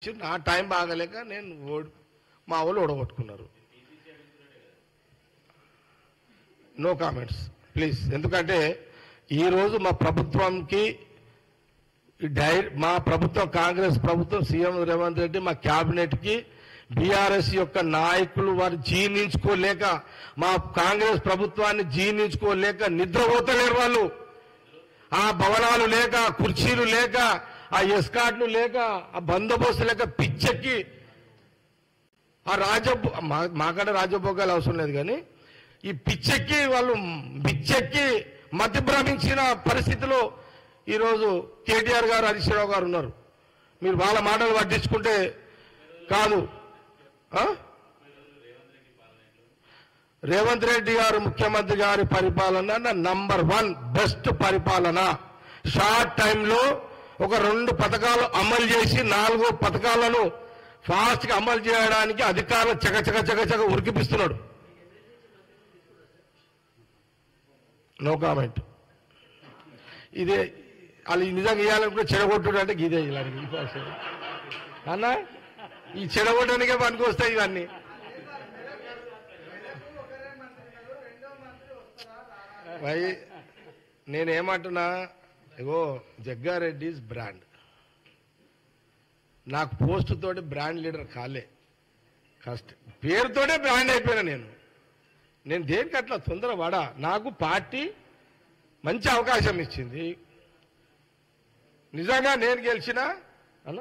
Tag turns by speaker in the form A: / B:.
A: నా టైం బాగలేక నేను మా వాళ్ళు ఓడగొట్టుకున్నారు. No comments please. ఎందుకంటే ఈరోజు మా ప్రభుత్వంకి మా ప్రభుత్వం కాంగ్రెస్ ప్రభుత్వం సీఎం రేవంత్ రెడ్డి మా క్యాబినెట్కి బీఆర్ఎస్ యొక్క నాయకులు వారు జీర్ణించుకోలేక మా కాంగ్రెస్ ప్రభుత్వాన్ని జీర్ణించుకోలేక నిద్రపోతలేరు వాళ్ళు. ఆ భవనాలు లేక, కుర్చీలు లేక, ఆ ఎస్కాట్లు లేక, ఆ బందోబస్తు లేక పిచ్చెక్కి ఆ మాకంటే రాజభోగాలు అవసరం లేదు కానీ ఈ పిచ్చెక్కి వాళ్ళు బిచ్చెక్కి మతి భ్రమించిన పరిస్థితిలో ఈరోజు కేటీఆర్ గారు, హరీష్ రావు గారు ఉన్నారు. మీరు వాళ్ళ మాటలు పట్టించుకుంటే కాదు. రేవంత్ రెడ్డి గారు ముఖ్యమంత్రి గారి పరిపాలన నంబర్ 1 బెస్ట్ పరిపాలన. షార్ట్ టైంలో ఒక 2 పథకాలు అమలు చేసి 4 పథకాలను ఫాస్ట్గా అమలు చేయడానికి అధికారులు చకచక ఉరికిపిస్తున్నాడు. No comment. ఇదే వాళ్ళు నిజంగా ఇవ్వాలనుకుంటే చెడగొట్టుడు అంటే ఇదే ఇలాంటి అన్న ఈ చెడగొట్టడానికే పనికి వస్తాయి ఇవన్నీ. నేనేమంటున్నా, ఇగో జగ్గారెడ్డిస్ బ్రాండ్. నాకు పోస్ట్ తోటి బ్రాండ్ లీడర్ కాలే, పేరుతోటే బ్రాండ్ అయిపోయినా. నేను దేనికి అట్లా తొందరపడా. నాకు పార్టీ మంచి అవకాశం ఇచ్చింది. నిజంగా నేను గెలిచినా అన్న